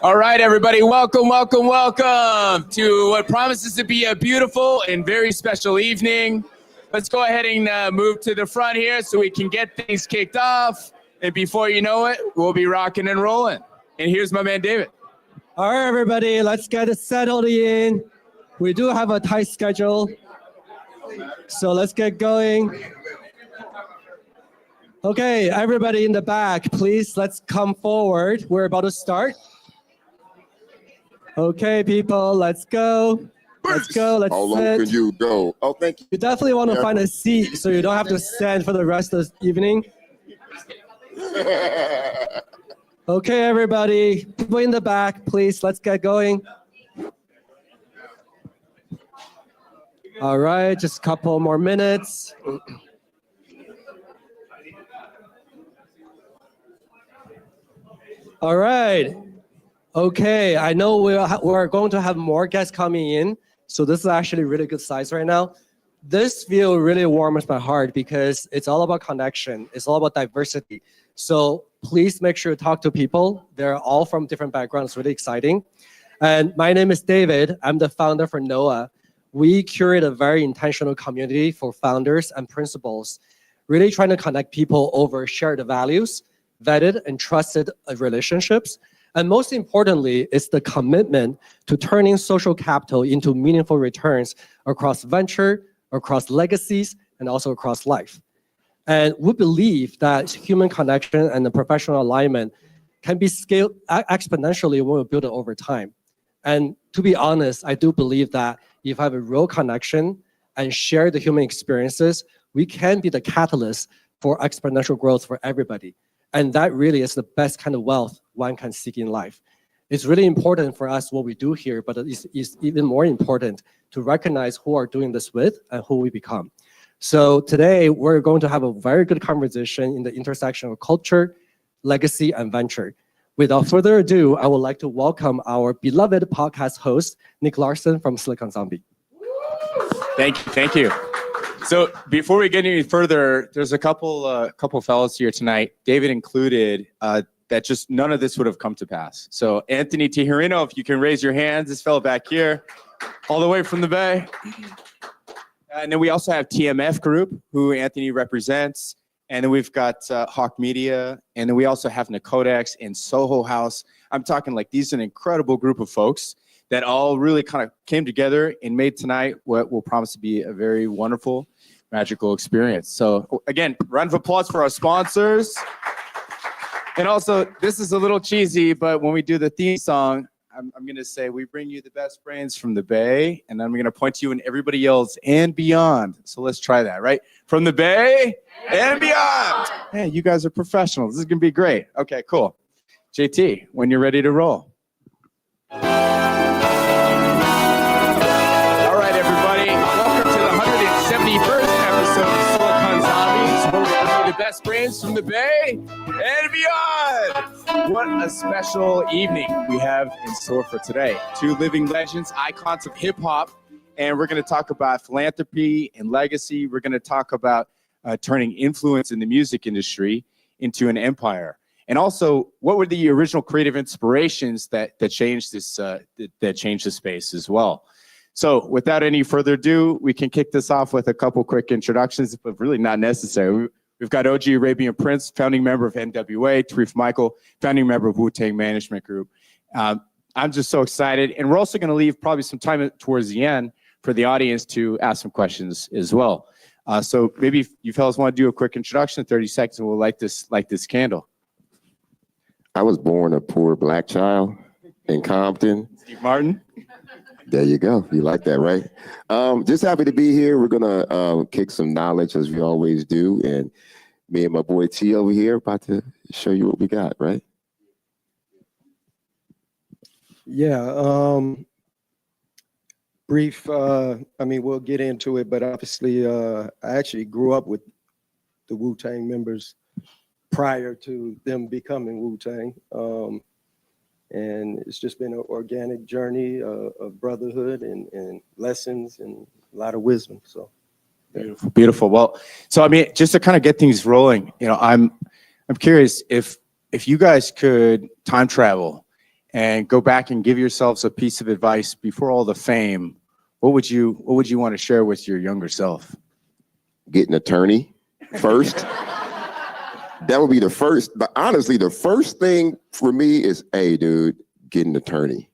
All right, everybody, welcome, welcome, welcome to what promises to be a beautiful and very special evening. Let's go ahead and move to the front here so we can get things kicked off. And before you know it, we'll be rocking and rolling. And here's my man, David. All right, everybody, let's get it settled in. We do have a tight schedule, so let's get going. Okay, everybody in the back, please, let's come forward. We're about to start. Okay, people, let's go. Let's go, let's How long can you go? Oh, thank you. You definitely want to find a seat so you don't have to stand for the rest of the evening. Okay, everybody, people in the back, please, let's get going. All right, just a couple more minutes. All right. Okay, I know we're going to have more guests coming in, so this is actually really good size right now. This view really warms my heart because it's all about connection. It's all about diversity. So please make sure to talk to people. They're all from different backgrounds, really exciting. And my name is David. I'm the founder for N.W.A. We curate a very intentional community for founders and principals, really trying to connect people over shared values, vetted and trusted relationships. And most importantly, it's the commitment to turning social capital into meaningful returns across venture, across legacies, and also across life. And we believe that human connection and the professional alignment can be scaled exponentially when we build it over time. And to be honest, I do believe that if I have a real connection and share the human experiences, we can be the catalyst for exponential growth for everybody. And that really is the best kind of wealth one can seek in life. It's really important for us what we do here, but it's even more important to recognize who are doing this with and who we become. So today, we're going to have a very good conversation in the intersection of culture, legacy, and venture. Without further ado, I would like to welcome our beloved podcast host, Nick Larson from Silicon Zombie. Thank you. So before we get any further, there's a couple fellows here tonight, David included, that just none of this would have come to pass. So Anthony Tijerino, if you can raise your hands, this fellow back here, all the way from the Bay. And then we also have TMF Group, who Anthony represents. And then we've got Hawk Media. And then we also have Nacodex and Soho House. I'm talking like these are an incredible group of folks that all really kind of came together and made tonight what will promise to be a very wonderful, magical experience. So again, round of applause for our sponsors. And also, this is a little cheesy, but when we do the theme song, I'm going to say, we bring you the best brains from the Bay, and I'm going to point to you and everybody yells, and beyond. So let's try that, right? From the Bay and beyond. Hey, you guys are professionals. This is going to be great. Okay, cool. JT, when you're ready to roll. All right, everybody. Welcome to the 171st episode of Silicon Zombies, where we bring you the best brains from the Bay and beyond. What a special evening we have in store for today. Two living legends, icons of hip hop, and we're going to talk about philanthropy and legacy. We're going to talk about turning influence in the music industry into an empire. And also, what were the original creative inspirations that changed this that changed the space as well? So without any further ado, we can kick this off with a couple quick introductions, but really not necessary. We've got OG Arabian Prince, founding member of N.W.A, Tareef Michael, founding member of Tang Management Group. I'm just so excited. And we're also going to leave probably some time towards the end for the audience to ask some questions as well. So maybe if you fellas want to do a quick introduction, 30 seconds, and we'll light this candle. I was born a poor black child in Compton. Steve Martin. There you go. You like that, right? Just happy to be here. We're going to kick some knowledge as we always do. And me and my boy T over here about to show you what we got, right? Yeah. Brief, we'll get into it, but obviously I actually grew up with the Wu-Tang members prior to them becoming Wu-Tang. And it's just been an organic journey of brotherhood and lessons and a lot of wisdom. So beautiful, beautiful. Well, so I mean, just to kind of get things rolling, you know, I'm curious if you guys could time travel and go back and give yourselves a piece of advice before all the fame, what would you want to share with your younger self? Get an attorney first. That would be the first, but honestly, the first thing for me is, hey, dude, get an attorney.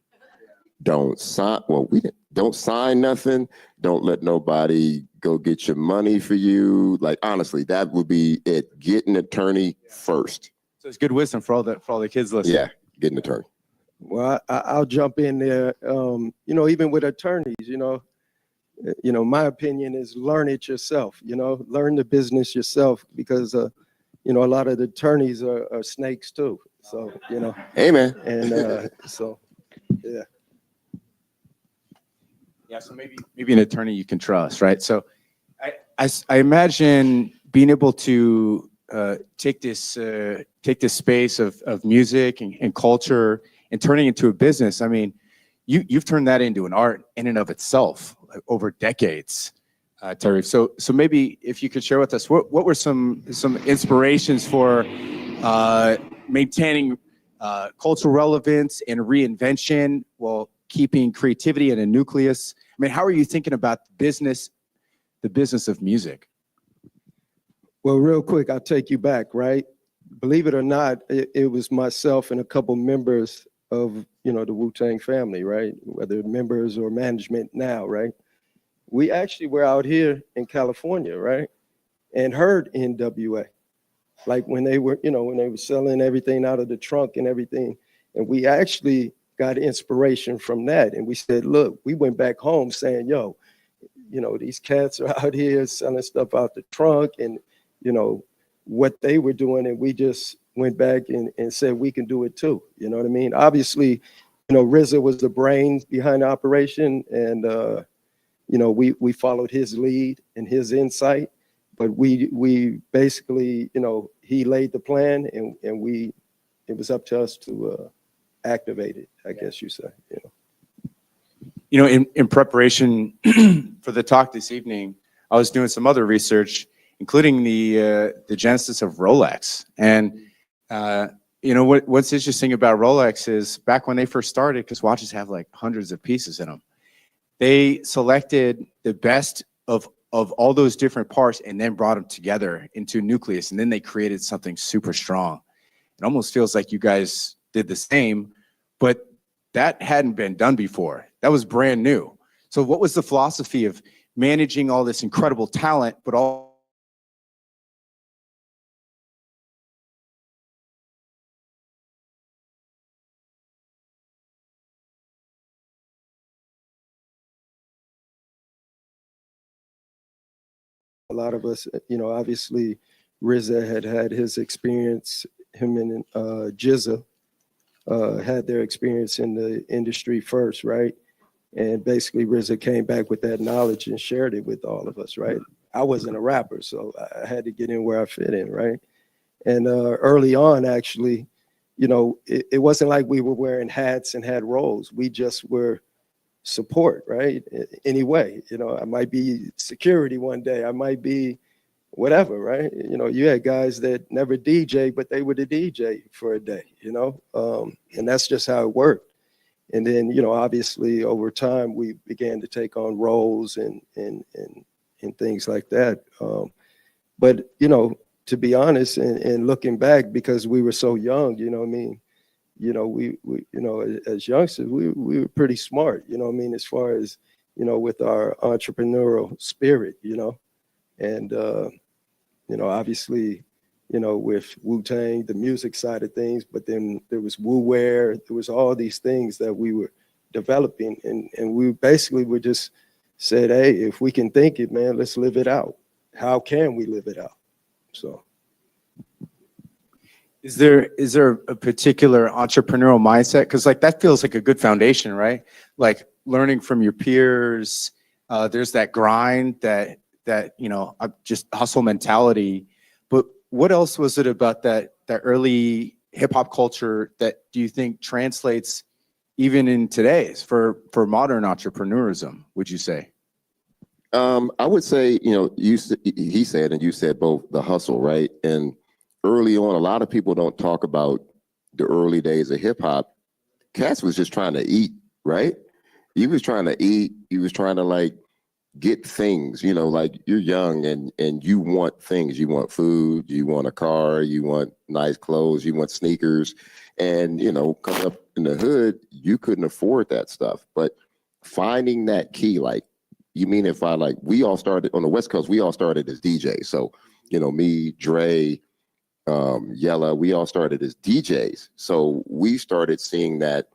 Don't sign nothing. Don't let nobody go get your money for you. Like, honestly, that would be it. Get an attorney first. So it's good wisdom for all the kids listening. Yeah, get an attorney. well, I'll jump in there. Even with attorneys, my opinion is learn it yourself. Learn the business yourself because a lot of the attorneys are snakes too. So, Amen. And so, yeah. Yeah, so maybe an attorney you can trust, right? So I imagine being able to take this space of music and culture and turning it into a business. I mean, you've turned that into an art in and of itself, like, over decades. Tareef, so maybe if you could share with us what were some inspirations for maintaining cultural relevance and reinvention while keeping creativity in a nucleus. I mean, how are you thinking about the business of music? Well, real quick, I'll take you back, right? Believe it or not, it was myself and a couple members of the Wu-Tang family, right? Whether members or management now, right? We actually were out here in California, right? And heard N.W.A. Like when they were selling everything out of the trunk and everything. And we actually got inspiration from that. And we said, look, we went back home saying, yo, these cats are out here selling stuff out the trunk and, what they were doing. And we just went back and said, we can do it too. You know what I mean? Obviously, RZA was the brains behind the operation. And, we followed his lead and his insight, but we basically, he laid the plan and we it was up to us to activate it, I guess you say. In preparation for the talk this evening, I was doing some other research, including the genesis of Rolex. And what's interesting about Rolex is back when they first started, because watches have like hundreds of pieces in them, they selected the best of all those different parts and then brought them together into a nucleus, and then they created something super strong. It almost feels like you guys did the same, but that hadn't been done before. That was brand new. So what was the philosophy of managing all this incredible talent, but all A lot of us, obviously RZA had his experience, him and Jizza had their experience in the industry first, right? And basically RZA came back with that knowledge and shared it with all of us, right? I wasn't a rapper, so I had to get in where I fit in, right? And early on, actually, it wasn't like we were wearing hats and had roles. We just were support, right? Anyway, I might be security one day, I might be whatever, right? You had guys that never DJ, but they were the DJ for a day, and that's just how it worked. And then, obviously over time we began to take on roles and things like that. But, to be honest, and looking back, because we were so young, we as youngsters, we were pretty smart, as far as, with our entrepreneurial spirit, and, obviously, with Wu-Tang, the music side of things, but then there was Wu-Wear, there was all these things that we were developing, and we basically would just said, hey, if we can think it, man, let's live it out. How can we live it out? So. Is there a particular entrepreneurial mindset? Because that feels like a good foundation, right? Like learning from your peers. There's that grind, that just hustle mentality. But what else was it about that early hip hop culture that do you think translates even in today's for modern entrepreneurism? Would you say? I would say, he said, and you said both, the hustle, right? And early on, a lot of people don't talk about the early days of hip hop. Cass was just trying to eat, right? He was trying to eat. He was trying to get things, you're young and you want things. You want food, you want a car, you want nice clothes, you want sneakers. And, coming up in the hood, you couldn't afford that stuff. But finding that key, we all started on the West Coast, we all started as DJs. So, me, Dre, Yella, we all started as DJs. So we started seeing that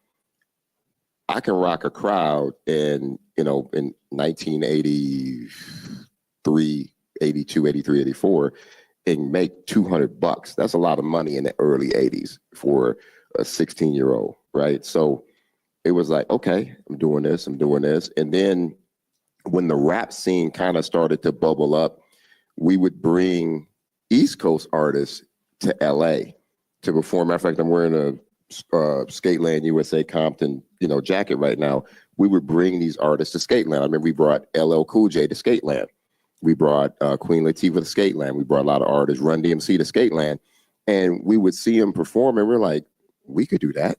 I can rock a crowd in 1983, 82, 83, 84 and make $200. That's a lot of money in the early 80s for a 16-year-old, right? So it was like, okay, I'm doing this. And then when the rap scene kind of started to bubble up, we would bring East Coast artists to LA to perform. Matter of fact, I'm wearing a Skateland USA Compton, jacket right now. We would bring these artists to Skateland. I mean, we brought LL Cool J to Skateland. We brought Queen Latifah to Skateland. We brought a lot of artists, Run DMC to Skateland, and we would see them perform, and we're like, we could do that.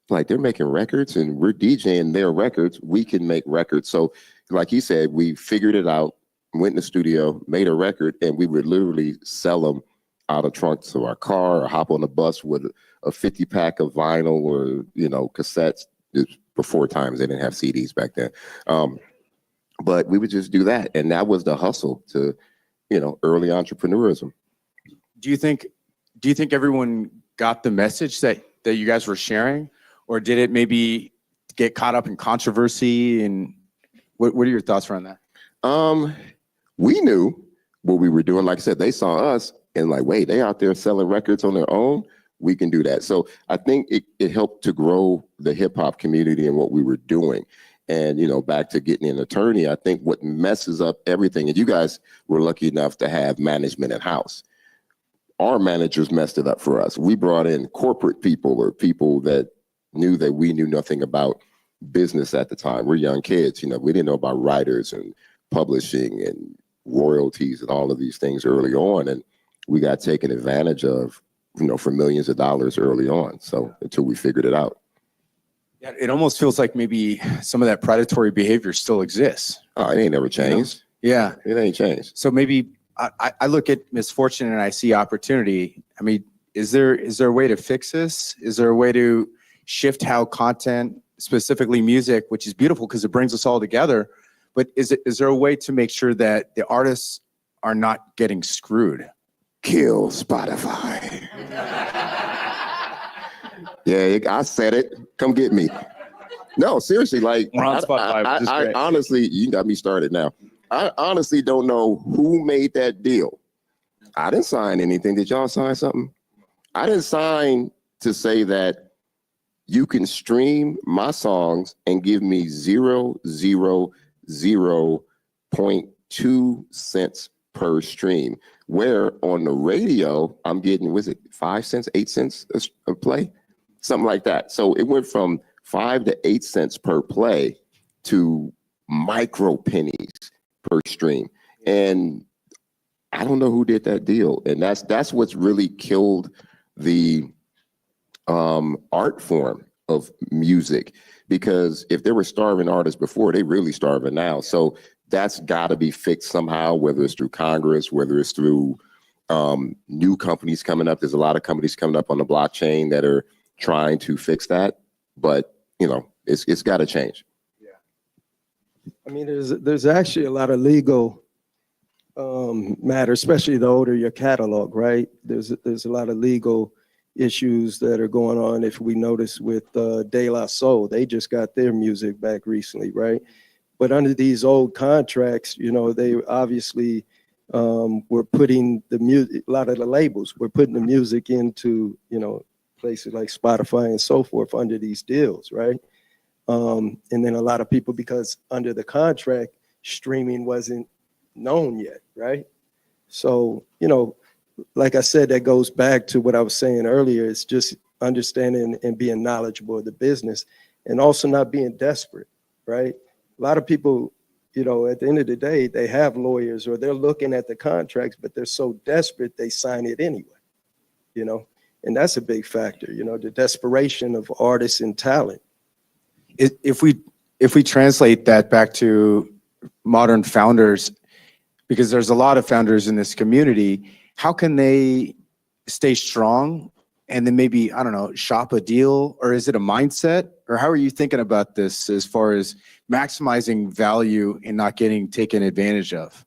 Like, they're making records, and we're DJing their records. We can make records. So, like he said, we figured it out, went in the studio, made a record, and we would literally sell them out of trunks of our car or hop on the bus with a 50-pack of vinyl or, cassettes. Before times, they didn't have CDs back then. But we would just do that. And that was the hustle to, early entrepreneurism. Do you think everyone got the message that you guys were sharing? Or did it maybe get caught up in controversy? And what are your thoughts around that? We knew what we were doing. Like I said, they saw us and wait, they out there selling records on their own. We can do that. So I think it helped to grow the hip hop community and what we were doing. And, back to getting an attorney, I think what messes up everything, and you guys were lucky enough to have management in-house. our managers messed it up for us. We brought in corporate people or people that knew that we knew nothing about business at the time. We're young kids, we didn't know about writers and publishing and royalties and all of these things early on. And we got taken advantage of, for millions of dollars early on. So until we figured it out. Yeah, it almost feels like maybe some of that predatory behavior still exists. Oh, it ain't never changed. Yeah. It ain't changed. So maybe I look at misfortune and I see opportunity. I mean, is there a way to fix this? Is there a way to shift how content, specifically music, which is beautiful because it brings us all together, but is there a way to make sure that the artists are not getting screwed? Kill Spotify. Yeah, I said it. Come get me. No, seriously, like We're on Spotify, which is I great. honestly, you got me started now. I honestly don't know who made that deal. I didn't sign anything. Did y'all sign something? I didn't sign to say that you can stream my songs and give me 0.2 cents per stream. Where on the radio, I'm getting, was it 5 cents, 8 cents a play? Something like that. So it went from 5 to 8 cents per play to micro pennies per stream. And I don't know who did that deal. And that's what's really killed the art form of music. Because if there were starving artists before, they really starving now. So that's got to be fixed somehow, whether it's through Congress, whether it's through new companies coming up. There's a lot of companies coming up on the blockchain that are trying to fix that, but it's got to change. Yeah, I mean, there's actually a lot of legal matter, especially the older your catalog, right? There's a lot of legal issues that are going on. If we notice with De La Soul, they just got their music back recently, right? But under these old contracts, they obviously were putting the music, a lot of the labels were putting the music into, places like Spotify and so forth under these deals, right? And then a lot of people, because under the contract, streaming wasn't known yet, right? So, like I said, that goes back to what I was saying earlier. It's just understanding and being knowledgeable of the business and also not being desperate, right? A lot of people, at the end of the day, they have lawyers or they're looking at the contracts, but they're so desperate they sign it anyway, and that's a big factor, the desperation of artists and talent. If we translate that back to modern founders, because there's a lot of founders in this community, how can they stay strong and then maybe, I don't know, shop a deal? Or is it a mindset? Or how are you thinking about this as far as maximizing value and not getting taken advantage of?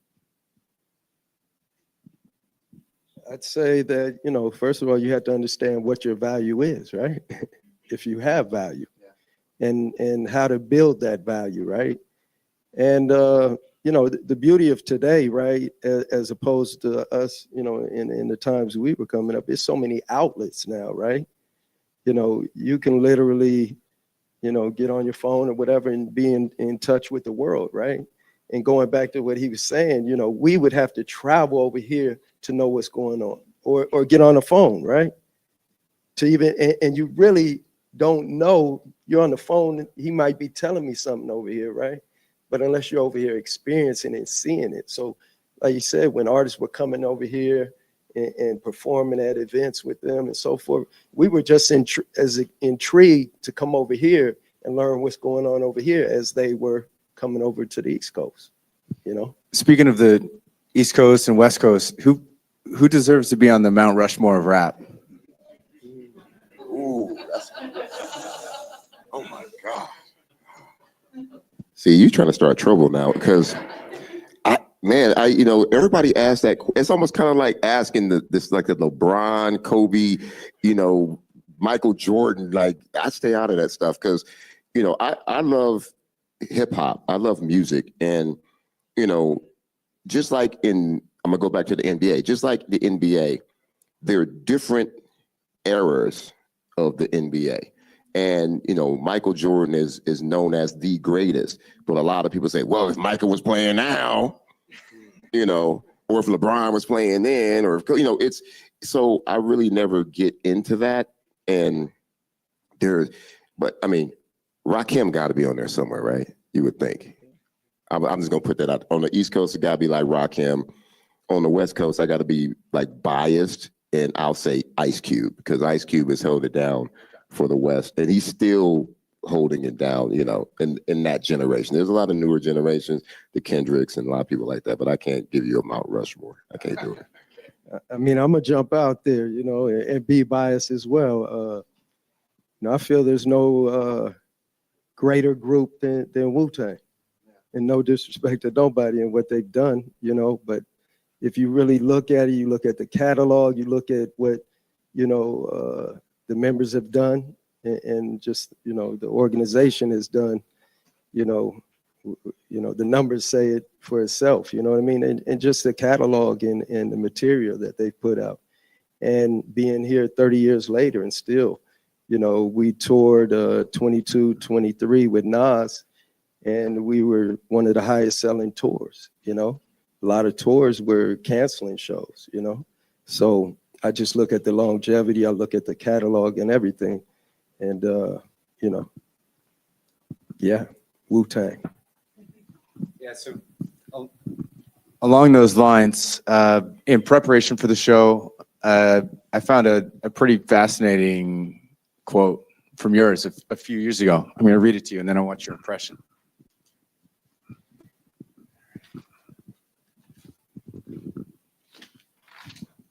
I'd say that, first of all, you have to understand what your value is, right? If you have value, and how to build that value, right? And, the beauty of today, right, as opposed to us, in the times we were coming up, there's so many outlets now, right? You can literally, get on your phone or whatever and be in touch with the world, right? And going back to what he was saying, we would have to travel over here to know what's going on, or get on the phone, right? To even, and you really don't know, you're on the phone, he might be telling me something over here, right? But unless you're over here experiencing and seeing it. So like you said, when artists were coming over here and performing at events with them and so forth, we were just intrigued to come over here and learn what's going on over here as they were coming over to the East Coast, Speaking of the East Coast and West Coast, who deserves to be on the Mount Rushmore of rap? Ooh, oh my God. See, you trying to start trouble now because everybody asks that. It's almost kind of like asking the LeBron, Kobe, Michael Jordan. Like, I stay out of that stuff because, I love hip hop. I love music. And, just like I'm going to go back to the NBA, just like the NBA, there are different eras of the NBA. And, Michael Jordan is known as the greatest. But a lot of people say, well, if Michael was playing now, or if LeBron was playing then, or, so I really never get into that. And but I mean, Rakim got to be on there somewhere, right? You would think. I'm just gonna put that out. On the East Coast, it got to be like Rakim. On the West Coast, I got to be like biased, and I'll say Ice Cube, because Ice Cube has held it down for the West, and he's still holding it down, you know, in that generation. There's a lot of newer generations, the Kendricks and a lot of people like that, but I can't give you a Mount Rushmore. I can't do it. I mean, I'm gonna jump out there, you know, and be biased as well. You know, I feel there's no greater group than Wu-Tang, and no disrespect to nobody and what they've done, you know, but if you really look at it, you look at the catalog, you look at what, you know, the members have done, and just, you know, the organization has done, you know, the numbers say it for itself, you know what I mean? And just the catalog and the material that they put out. And being here 30 years later, and still, you know, we toured 22, 23 with Nas, and we were one of the highest selling tours, you know? A lot of tours were canceling shows, you know? So I just look at the longevity, I look at the catalog and everything. And, you know, yeah, Wu-Tang. Yeah, so along those lines, in preparation for the show, I found a pretty fascinating quote from yours a few years ago. I'm going to read it to you, and then I want your impression.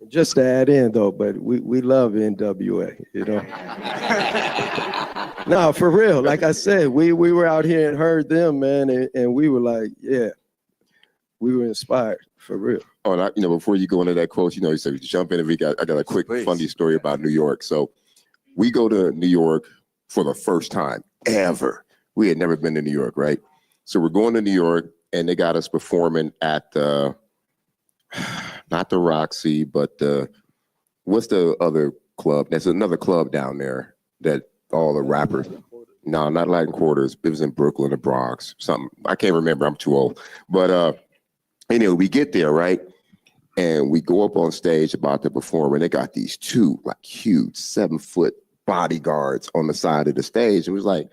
Just to add in, though, but we love N.W.A, you know? No, for real. Like I said, we were out here and heard them, man, and we were like, yeah, we were inspired, for real. Oh, and you know, before you go into that quote, you know, you said jump in, and I got a quick funny story about New York. So we go to New York for the first time ever. We had never been to New York, right? So we're going to New York, and they got us performing at not the Roxy, but what's the other club? There's another club down there that all the rappers. No, not Latin Quarters. It was in Brooklyn, the Bronx, something. I can't remember. I'm too old. But anyway, we get there, right? And we go up on stage about to perform, and they got these two like huge 7-foot bodyguards on the side of the stage. It was like,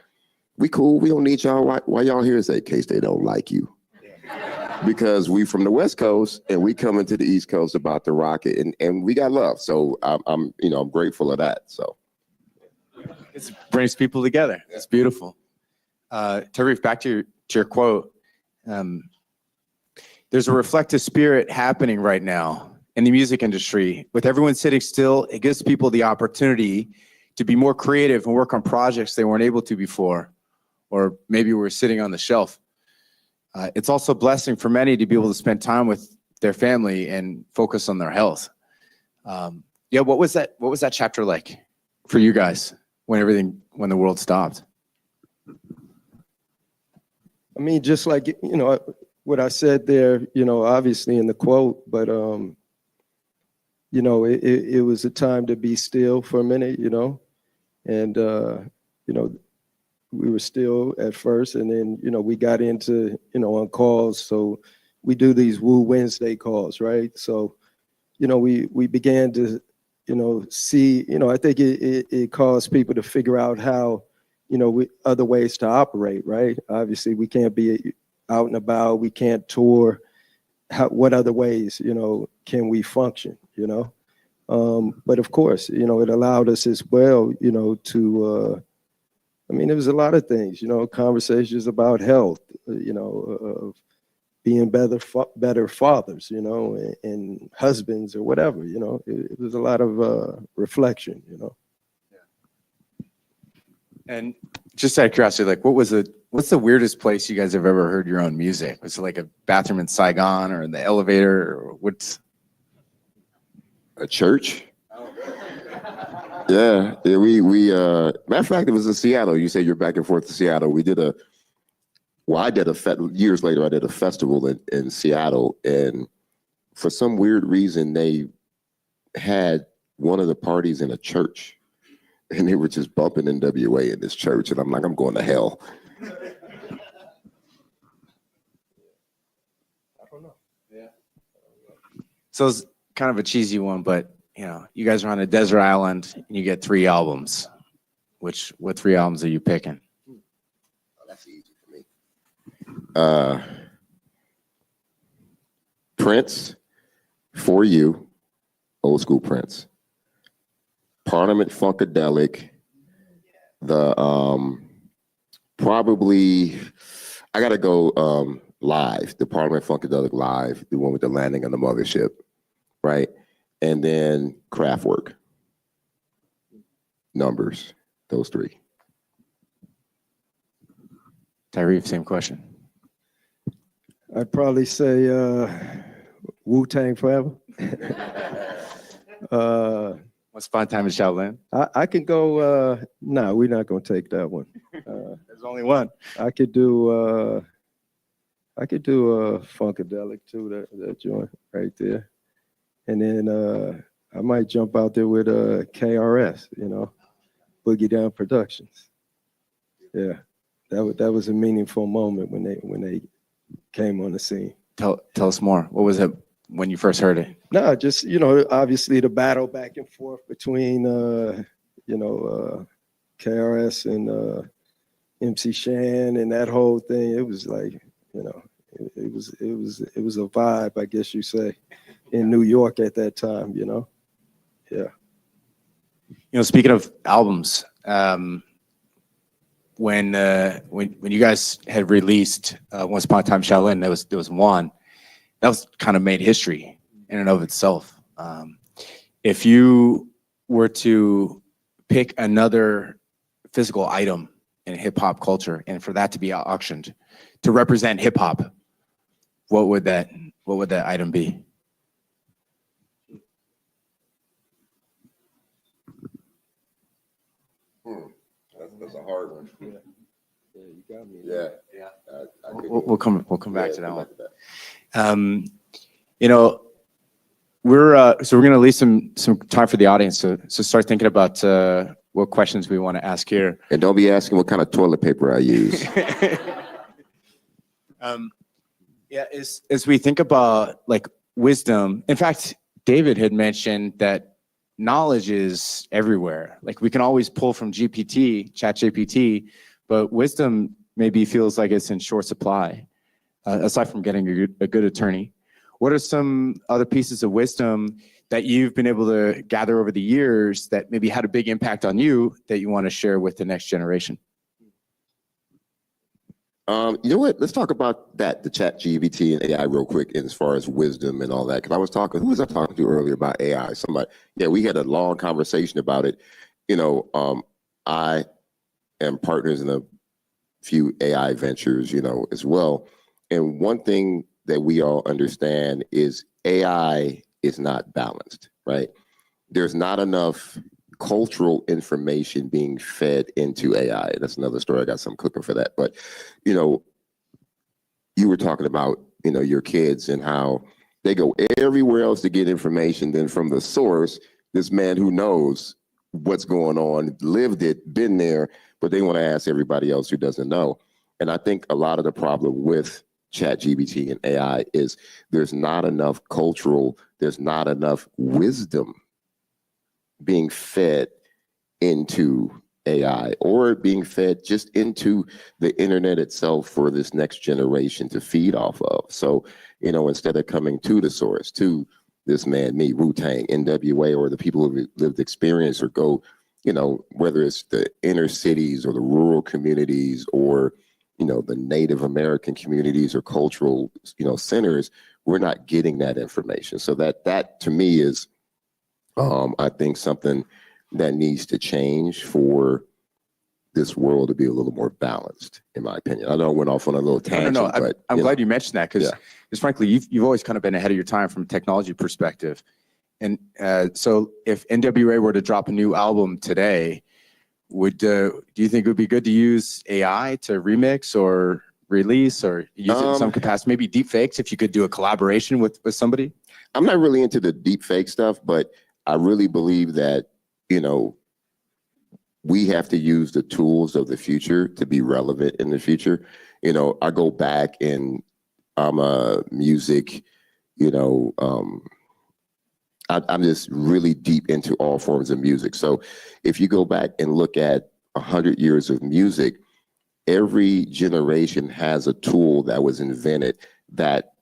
we cool. We don't need y'all. Why y'all here? Say, in case they don't like you. Because we from the West Coast and we coming to the East Coast about to rock it, and we got love. So I'm grateful of that. So It brings people together. It's beautiful. Tareef, back to your quote. There's a reflective spirit happening right now in the music industry. With everyone sitting still, it gives people the opportunity to be more creative and work on projects they weren't able to before, or maybe were sitting on the shelf. It's also a blessing for many to be able to spend time with their family and focus on their health. Yeah, what was that chapter like for you guys when the world stopped? I mean, just like, you know, what I said there, you know, obviously in the quote, but, you know, it was a time to be still for a minute, you know, and, you know, we were still at first, and then, you know, we got into, you know, on calls. So we do these Woo Wednesday calls, right? So, you know, we began to, you know, see, you know, I think it caused people to figure out how, you know, other ways to operate, right? Obviously, we can't be out and about. We can't tour. What other ways, you know, can we function, you know? But of course, you know, it allowed us as well, you know, to, I mean, there was a lot of things, you know, conversations about health, you know, of being better fathers, you know, and husbands or whatever, you know. It was a lot of reflection, you know. And just out of curiosity, like, what's the weirdest place you guys have ever heard your own music? Was it like a bathroom in Saigon or in the elevator, or what's a church? Yeah, we matter of fact, it was in Seattle. You say you're back and forth to Seattle. We did years later, I did a festival in Seattle, and for some weird reason, they had one of the parties in a church, and they were just bumping N.W.A in this church, and I'm like, I'm going to hell. I don't know. So it's kind of a cheesy one, but you guys are on a desert island and you get 3 albums. What 3 albums are you picking? That's easy for me. Prince, For You, old school Prince. Parliament Funkadelic, the probably I gotta go live, the Parliament Funkadelic live, the one with the landing on the mothership, right? And then Kraftwerk. Numbers, those 3. Tareef, same question. I'd probably say Wu-Tang Forever. Once Upon a Time in Shaolin. I can go, no, we're not going to take that one. There's only one. I could do Funkadelic too, that joint right there. And then I might jump out there with KRS, Boogie Down Productions. Yeah, that was a meaningful moment when they came on the scene. Tell us more. What was it when you first heard it? No, just obviously the battle back and forth between KRS and MC Shan and that whole thing. It was like it was a vibe, I guess you say, in New York at that time. Yeah. Speaking of albums, when you guys had released Once Upon a Time Shaolin, there was one that was kind of made history in and of itself. If you were to pick another physical item in hip hop culture and for that to be auctioned to represent hip hop, what would that item be? That's a hard one. Yeah, you got me. Yeah. We'll come back to that one. We're going to leave some time for the audience to start thinking about what questions we want to ask here. And don't be asking what kind of toilet paper I use. As we think about like wisdom, in fact, David had mentioned that knowledge is everywhere. Like we can always pull from ChatGPT, but wisdom maybe feels like it's in short supply, aside from getting a good attorney. What are some other pieces of wisdom that you've been able to gather over the years that maybe had a big impact on you that you want to share with the next generation? You know what? Let's talk about that, the ChatGPT and AI real quick, as far as wisdom and all that. Because who was I talking to earlier about AI? Somebody, yeah, we had a long conversation about it. I am partners in a few AI ventures, as well. And one thing that we all understand is AI is not balanced, right? There's not enough cultural information being fed into AI. That's another story. I got some cooking for that. But, you were talking about, your kids and how they go everywhere else to get information. Then from the source, this man who knows what's going on, lived it, been there, but they want to ask everybody else who doesn't know. And I think a lot of the problem with ChatGPT and AI is there's not enough there's not enough wisdom being fed into AI or being fed just into the internet itself for this next generation to feed off of. So, instead of coming to the source, to this man, me, Wu-Tang, N.W.A, or the people who lived experience, or go, whether it's the inner cities or the rural communities or, the Native American communities or cultural, centers, we're not getting that information. So that to me is, I think, something that needs to change for this world to be a little more balanced, in my opinion. I know I went off on a little tangent. No. But I'm glad you mentioned that because frankly, you've always kind of been ahead of your time from a technology perspective. And so if N.W.A were to drop a new album today, do you think it would be good to use AI to remix or release or use it in some capacity? Maybe deep fakes, if you could do a collaboration with somebody? I'm not really into the deep fake stuff, but I really believe that, we have to use the tools of the future to be relevant in the future. I go back and I'm a music, I'm just really deep into all forms of music. So if you go back and look at 100 years of music, every generation has a tool that was invented that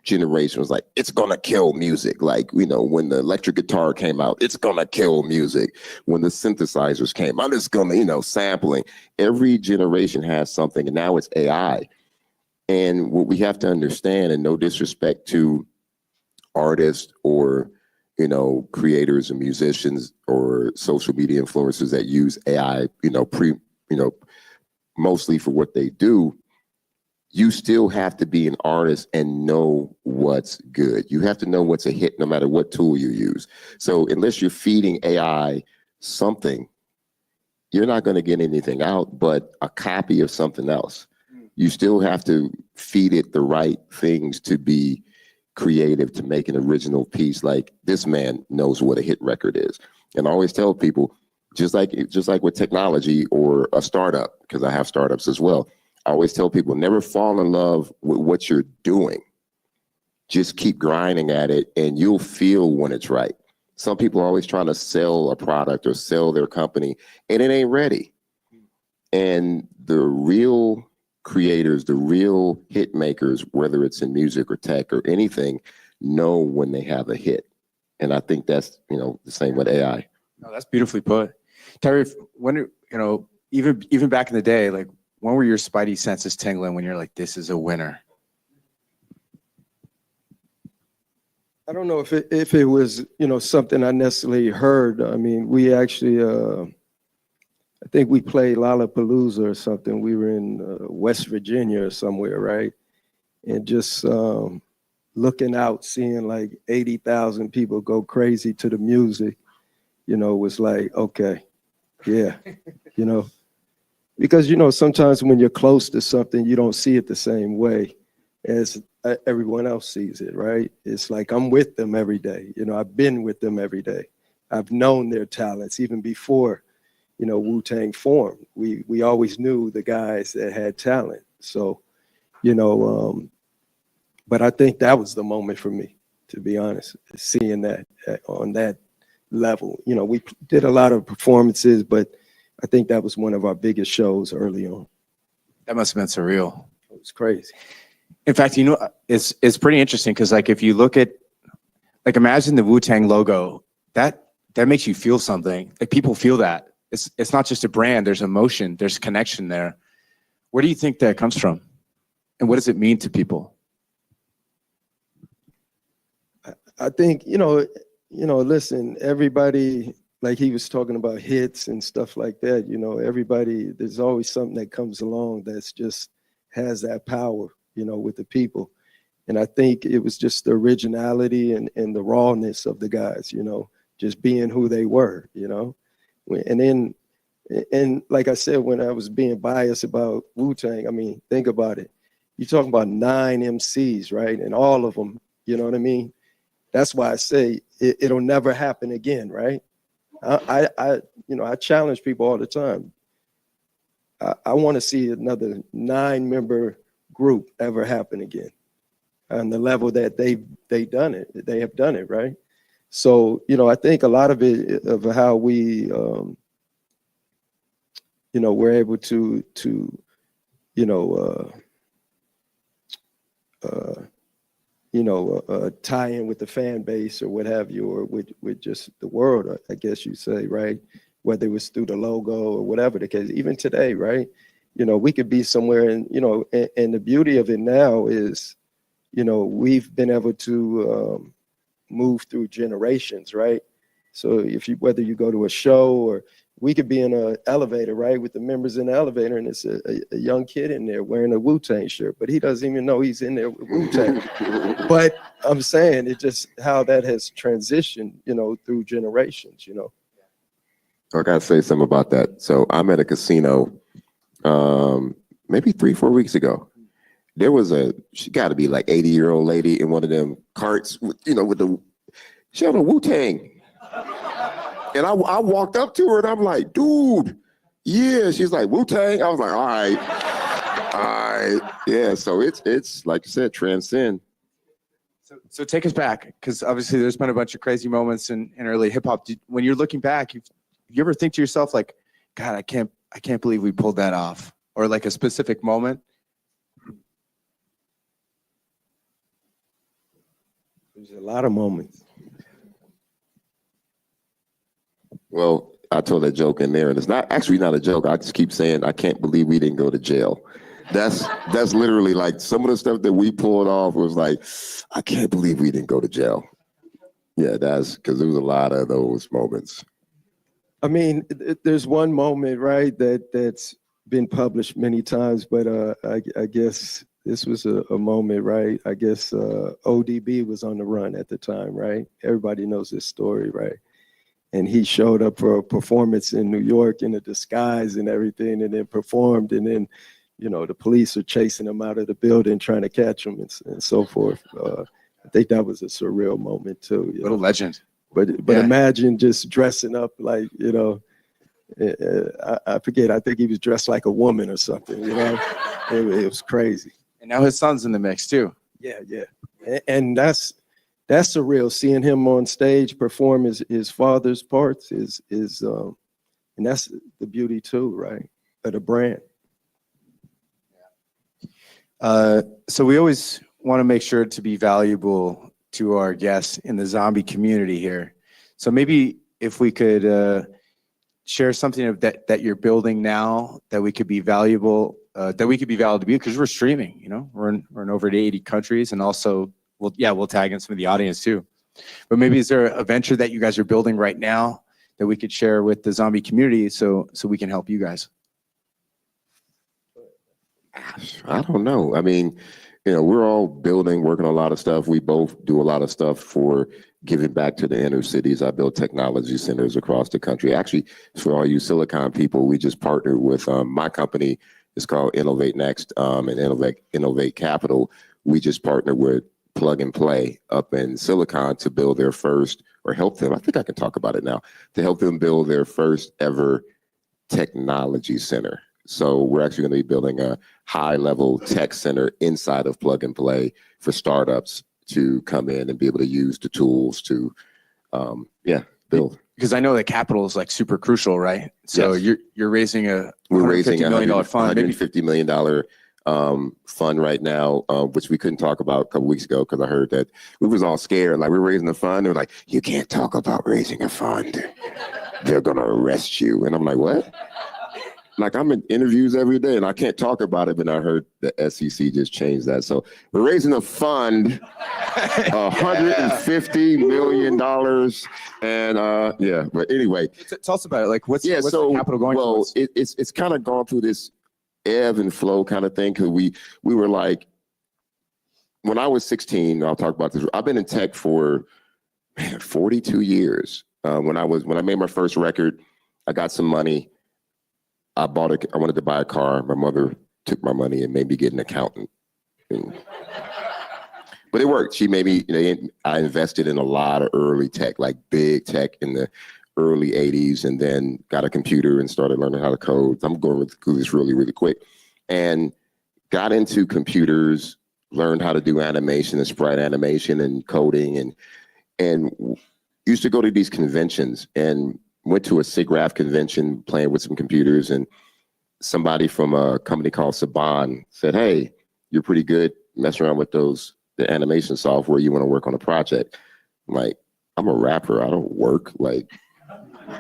generation was like, it's gonna kill music. Like, you know, when the electric guitar came out, it's gonna kill music. When the synthesizers came, I'm just gonna, you know, sampling. Every generation has something, and now it's AI. And what we have to understand, and no disrespect to artists or, you know, creators and musicians or social media influencers that use AI, you know, mostly for what they do, you still have to be an artist and know what's good. You have to know what's a hit no matter what tool you use. So unless you're feeding AI something, you're not going to get anything out but a copy of something else. You still have to feed it the right things to be creative, to make an original piece. Like, this man knows what a hit record is. And I always tell people, just like with technology or a startup, because I have startups as well, I always tell people, never fall in love with what you're doing. Just keep grinding at it and you'll feel when it's right. Some people are always trying to sell a product or sell their company and it ain't ready. And the real creators, the real hit makers, whether it's in music or tech or anything, know when they have a hit. And I think that's, you know, the same with AI. No, that's beautifully put. Tareef, when, you know, even back in the day, like, when were your spidey senses tingling when you're like, this is a winner? I don't know if it was, you know, something I necessarily heard. I mean, we actually, I think we played Lollapalooza or something. We were in West Virginia or somewhere, right? And just looking out, seeing like 80,000 people go crazy to the music, you know, was like, okay, yeah, you know. Because, you know, sometimes when you're close to something, you don't see it the same way as everyone else sees it, right? It's like I'm with them every day. You know, I've been with them every day. I've known their talents even before, you know, Wu-Tang formed. We always knew the guys that had talent. So, you know, but I think that was the moment for me, to be honest, seeing that on that level. You know, we did a lot of performances, but I think that was one of our biggest shows early on. That must have been surreal. It was crazy. In fact, you know, it's pretty interesting because, like, if you look at, like, imagine the Wu-Tang logo, that makes you feel something. Like, people feel that. It's not just a brand. There's emotion. There's connection there. Where do you think that comes from? And what does it mean to people? I think, you know, listen, everybody, like he was talking about hits and stuff like that, you know, everybody, there's always something that comes along that's just has that power, you know, with the people. And I think it was just the originality and the rawness of the guys, you know, just being who they were, you know. And then, and like I said, when I was being biased about Wu-Tang, I mean, think about it. You're talking about 9 MCs, right? And all of them, you know what I mean? That's why I say it'll never happen again, right? I you know, I challenge people all the time. I want to see another 9-member group ever happen again on the level that they have done it, right? So, you know, I think a lot of it of how we, you know, we're able to, you know, tie in with the fan base or what have you, or with just the world, I guess you say, right? Whether it was through the logo or whatever the case, even today, right? You know, we could be somewhere and, you know, and the beauty of it now is, you know, we've been able to move through generations, right? So whether you go to a show or we could be in an elevator, right, with the members in the elevator, and it's a young kid in there wearing a Wu-Tang shirt, but he doesn't even know he's in there with Wu-Tang. But I'm saying it just how that has transitioned, you know, through generations, you know. I gotta say something about that. So I'm at a casino, maybe 3-4 weeks ago. There was she got to be like 80-year-old lady in one of them carts, you know, she had a Wu-Tang. And I walked up to her and I'm like, dude, yeah. She's like, Wu-Tang. I was like, all right. Yeah. So it's like you said, transcend. So take us back, because obviously there's been a bunch of crazy moments in early hip hop. When you're looking back, you ever think to yourself like, God, I can't believe we pulled that off, or like a specific moment? There's a lot of moments. Well, I told that joke in there, and it's not a joke. I just keep saying, I can't believe we didn't go to jail. That's literally like some of the stuff that we pulled off was like, I can't believe we didn't go to jail. Yeah, that's because there was a lot of those moments. I mean, there's one moment, right, that's been published many times, but I guess this was a moment, right? I guess ODB was on the run at the time, right? Everybody knows this story, right? And he showed up for a performance in New York in a disguise and everything, and then performed, and then, you know, the police are chasing him out of the building, trying to catch him and so forth. I think that was a surreal moment too. What a legend. But Yeah. Imagine just dressing up like, you know, I forget, I think he was dressed like a woman or something, you know? It was crazy. And now his son's in the mix too. Yeah. And that's surreal, seeing him on stage perform his father's parts is and that's the beauty too, right? Of the brand. So we always want to make sure to be valuable to our guests in the zombie community here. So maybe if we could share something that you're building now that we could be valuable, to you, because we're streaming, you know, we're in over 80 countries, and also we'll tag in some of the audience too. But maybe is there a venture that you guys are building right now that we could share with the zombie community so we can help you guys? I don't know. I mean, you know, we're all working on a lot of stuff. We both do a lot of stuff for giving back to the inner cities. I build technology centers across the country. Actually, for all you Silicon people, we just partnered with my company. It's called Innovate Next and Innovate Capital. We just partnered with Plug and Play up in Silicon to build their first, or help them, I think I can talk about it now, to help them build their first ever technology center. So we're actually going to be building a high-level tech center inside of Plug and Play for startups to come in and be able to use the tools to, build. Because I know that capital is like super crucial, right? So Yes. you're raising We're raising $150 million fund, maybe $150 million fund right now, which we couldn't talk about a couple weeks ago because I heard that we was all scared. Like, we're raising a fund. They're like, you can't talk about raising a fund. They're going to arrest you. And I'm like, what? Like, I'm in interviews every day and I can't talk about it, but I heard the SEC just changed that. So we're raising a fund, $150 million. And but anyway. Tell us about it. Like, what's So, the capital going well, towards? it's kind of gone through this ebb and flow kind of thing. Cause we were like, when I was 16, I'll talk about this. I've been in tech for 42 years. When I made my first record, I got some money. I wanted to buy a car. My mother took my money and made me get an accountant. But it worked. She made me, I invested in a lot of early tech, like big tech in the early 80s, and then got a computer and started learning how to code. I'm going through this really, really quick. And got into computers, learned how to do animation and sprite animation and coding, and used to go to these conventions and went to a SIGGRAPH convention playing with some computers, and somebody from a company called Saban said, hey, you're pretty good messing around with the animation software. You want to work on a project? I'm like, I'm a rapper. I don't work. Like,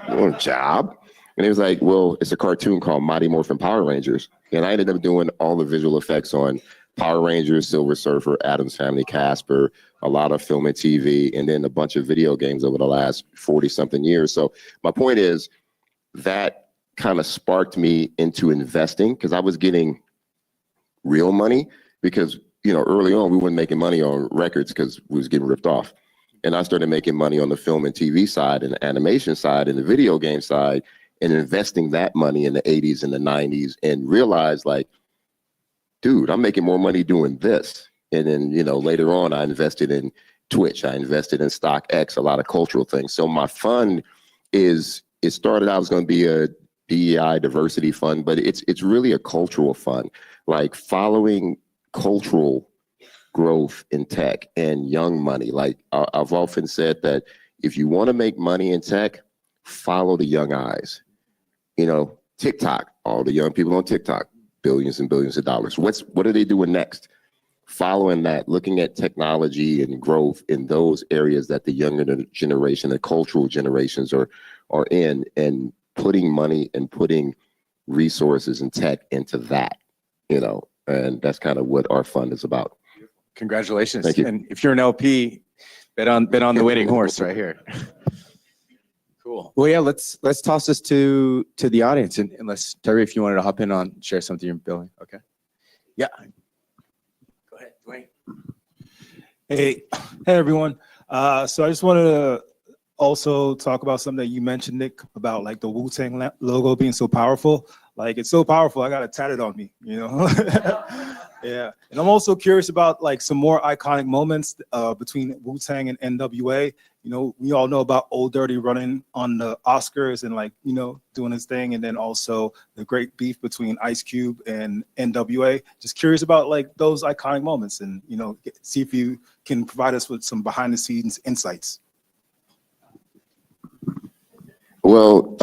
you want a job? And he was like, well, it's a cartoon called Mighty Morphin Power Rangers. And I ended up doing all the visual effects on Power Rangers, Silver Surfer, Addams Family, Casper, a lot of film and TV, and then a bunch of video games over the last 40-something years. So my point is that kind of sparked me into investing, because I was getting real money, because, early on we weren't making money on records because we was getting ripped off. And I started making money on the film and TV side and the animation side and the video game side, and investing that money in the 80s and the 90s, and realized, like, dude, I'm making more money doing this. And then, later on, I invested in Twitch. I invested in StockX, a lot of cultural things. So my fund it started out as going to be a DEI diversity fund, but it's really a cultural fund, like following cultural growth in tech and young money. Like I've often said that if you want to make money in tech, follow the young eyes. You know, TikTok, all the young people on TikTok, billions and billions of dollars. What are they doing next? Following that, looking at technology and growth in those areas that the younger generation, the cultural generations are in, and putting money and putting resources and tech into that, you know, and that's kind of what our fund is about. Congratulations. Thank you. And if you're an LP, bet on the winning horse right here. Cool. Well, yeah, let's toss this to the audience, and unless Terry, if you wanted to hop in on share something you're building. Okay. Yeah. Go ahead, Dwayne. Hey everyone. So I just wanted to also talk about something that you mentioned, Nick, about like the Wu-Tang logo being so powerful. Like it's so powerful, I got it tatted on me, you know? Yeah. And I'm also curious about like some more iconic moments between Wu-Tang and N.W.A. You know, we all know about Old Dirty running on the Oscars and like, you know, doing his thing. And then also the great beef between Ice Cube and N.W.A. Just curious about like those iconic moments and, you know, see if you can provide us with some behind the scenes insights. Well,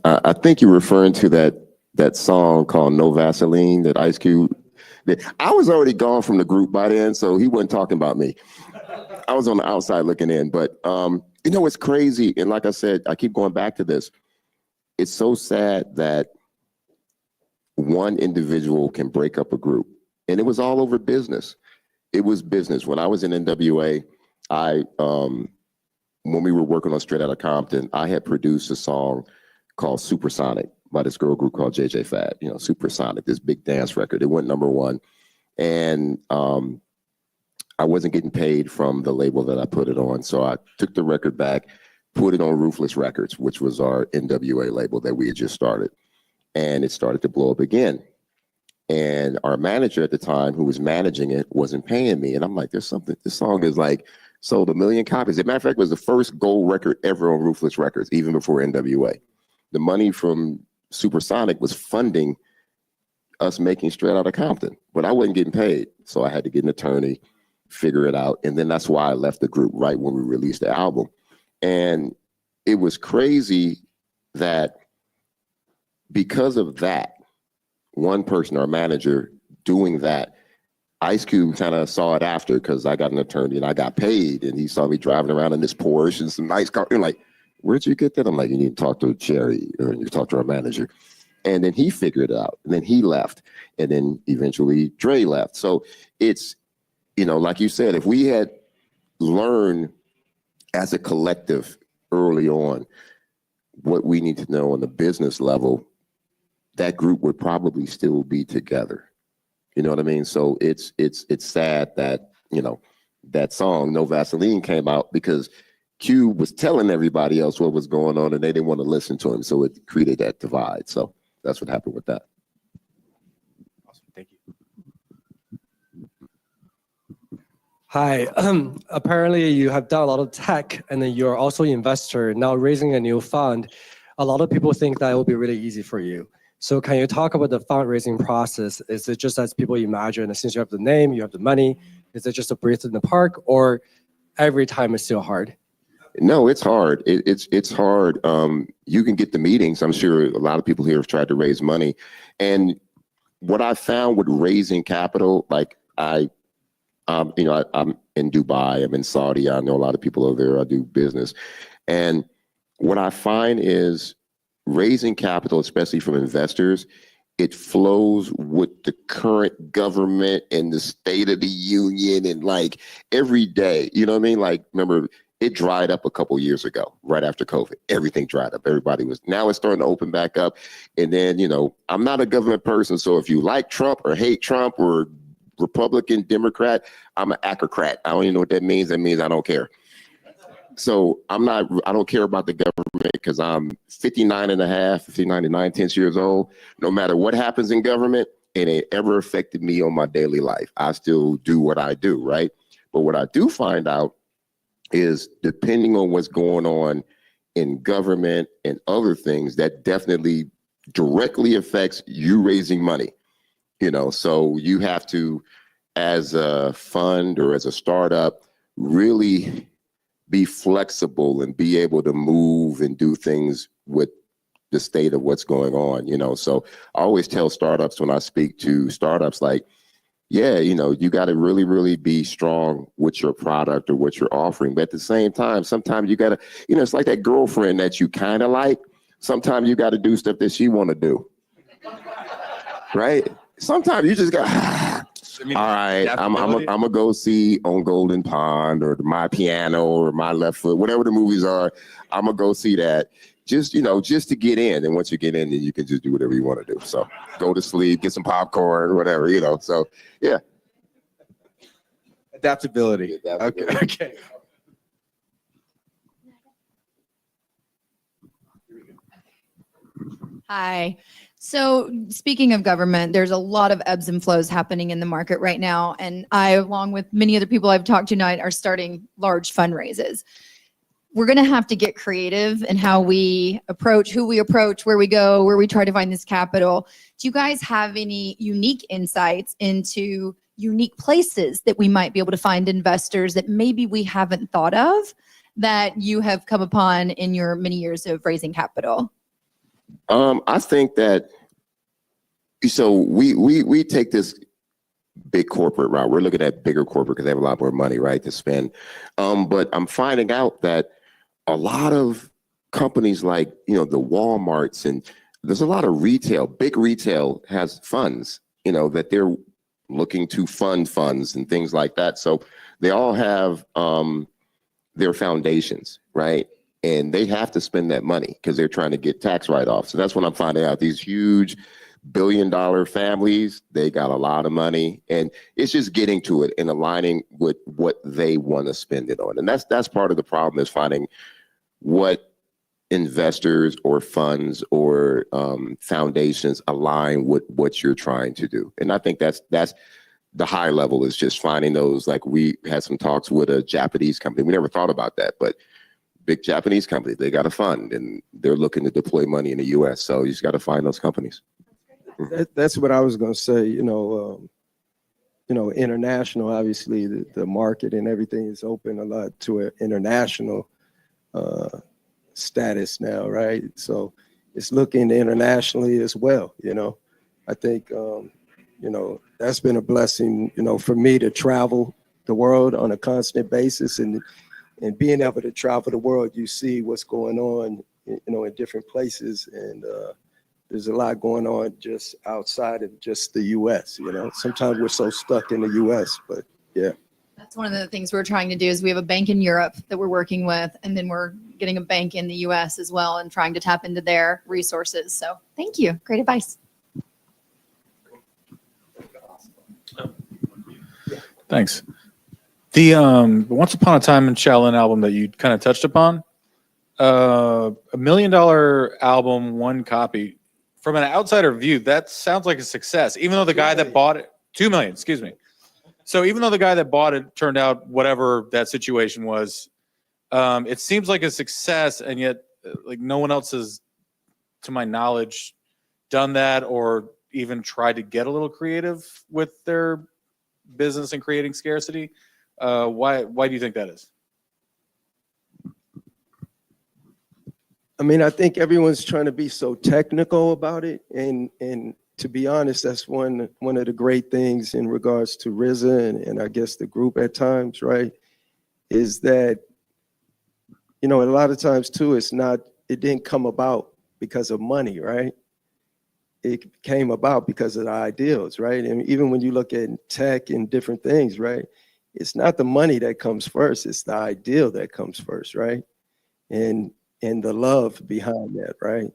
I think you're referring to that song called No Vaseline that Ice Cube did. I was already gone from the group by then, so he wasn't talking about me. I was on the outside looking in, but you know, it's crazy. And like I said, I keep going back to this. It's so sad that one individual can break up a group, and it was all over business. It was business. When I was in N.W.A, when we were working on Straight Outta Compton, I had produced a song called Supersonic by this girl group called JJ Fad, you know, Supersonic, this big dance record. It went #1. And I wasn't getting paid from the label that I put it on. So I took the record back, put it on Ruthless Records, which was our N.W.A label that we had just started. And it started to blow up again. And our manager at the time, who was managing it, wasn't paying me. And I'm like, there's something, this song is like, sold 1 million copies. As a matter of fact, it was the first gold record ever on Ruthless Records, even before N.W.A. The money from Supersonic was funding us making Straight Outta Compton, but I wasn't getting paid. So I had to get an attorney, figure it out. And then that's why I left the group right when we released the album. And it was crazy that because of that, one person, our manager, doing that, Ice Cube kind of saw it after because I got an attorney and I got paid, and he saw me driving around in this Porsche and some nice car. And like, where'd you get that? I'm like, you need to talk to Cherry, or you talk to our manager. And then he figured it out, and then he left, and then eventually Dre left. So it's, you know, like you said, if we had learned as a collective early on what we need to know on the business level, that group would probably still be together. You know what I mean? So it's sad that, you know, that song No Vaseline came out because Cube was telling everybody else what was going on and they didn't want to listen to him. So it created that divide. So that's what happened with that. Awesome. Thank you. Hi. Apparently you have done a lot of tech, and then you're also an investor now raising a new fund. A lot of people think that it will be really easy for you. So can you talk about the fundraising process? Is it just as people imagine, since you have the name, you have the money, is it just a breath in the park, or every time it's still hard? No, it's hard. It's hard. You can get the meetings. I'm sure a lot of people here have tried to raise money. And what I found with raising capital, like I'm in Dubai, I'm in Saudi, I know a lot of people over there, I do business. And what I find is raising capital, especially from investors, it flows with the current government and the State of the Union and like every day, you know what I mean? Like, remember, it dried up a couple years ago, right after COVID. Everything dried up. Now it's starting to open back up. And then, you know, I'm not a government person. So if you like Trump or hate Trump or Republican, Democrat, I'm an acrocrat. I don't even know what that means. That means I don't care. So I don't care about the government because I'm 59 and a half, 59 and 9/10 years old. No matter what happens in government, it ain't ever affected me on my daily life. I still do what I do, right? But what I do find out is depending on what's going on in government and other things, that definitely directly affects you raising money. You know, so you have to as a fund or as a startup, really be flexible and be able to move and do things with the state of what's going on, you know? So I always tell startups when I speak to startups, like, yeah, you know, you got to really, really be strong with your product or what you're offering. But at the same time, sometimes you got to, you know, it's like that girlfriend that you kind of like. Sometimes you got to do stuff that she want to do, right? Sometimes you just got, all right, I'm gonna go see On Golden Pond or My Piano or My Left Foot, whatever the movies are. I'm gonna go see that. Just, you know, just to get in. And once you get in, then you can just do whatever you want to do. So go to sleep, get some popcorn, whatever, you know. So yeah. Adaptability. Okay. Hi. So speaking of government, there's a lot of ebbs and flows happening in the market right now. And I, along with many other people I've talked to tonight, are starting large fundraisers. We're going to have to get creative in how we approach, who we approach, where we go, where we try to find this capital. Do you guys have any unique insights into unique places that we might be able to find investors that maybe we haven't thought of that you have come upon in your many years of raising capital? I think that, so we take this big corporate route. We're looking at bigger corporate because they have a lot more money, right, to spend. But I'm finding out that a lot of companies like, you know, the Walmarts, and there's a lot of retail, big retail has funds, you know, that they're looking to fund funds and things like that. So they all have their foundations, right? And they have to spend that money because they're trying to get tax write-offs. So that's when I'm finding out these huge billion-dollar families, they got a lot of money, and it's just getting to it and aligning with what they want to spend it on. And that's part of the problem, is finding what investors or funds or foundations align with what you're trying to do. And I think that's the high level, is just finding those. Like, we had some talks with a Japanese company. We never thought about that, but big Japanese company, they got a fund and they're looking to deploy money in the US. So you just got to find those companies. That's what I was going to say. You know, international, obviously the market and everything is open a lot to an international status now, right? So it's looking internationally as well. You know, I think, you know, that's been a blessing, you know, for me to travel the world on a constant basis, and being able to travel the world, you see what's going on, you know, in different places. And there's a lot going on just outside of just the US, you know. Sometimes we're so stuck in the US, but yeah. That's one of the things we're trying to do, is we have a bank in Europe that we're working with, and then we're getting a bank in the US as well and trying to tap into their resources. So thank you. Great advice. Thanks. The Once Upon a Time in Shaolin album that you kind of touched upon, $1 million album, one copy. From an outsider view, that sounds like a success, even though the guy that bought it, 2 million, excuse me. So even though the guy that bought it turned out whatever that situation was, it seems like a success, and yet like no one else has, to my knowledge, done that or even tried to get a little creative with their business and creating scarcity. Why do you think that is? I mean, I think everyone's trying to be so technical about it, and to be honest, that's one of the great things in regards to RZA and I guess the group at times, right? Is that, you know, a lot of times too, it didn't come about because of money, right? It came about because of the ideals, right? And even when you look at tech and different things, right? It's not the money that comes first, it's the ideal that comes first, right? And the love behind that, right?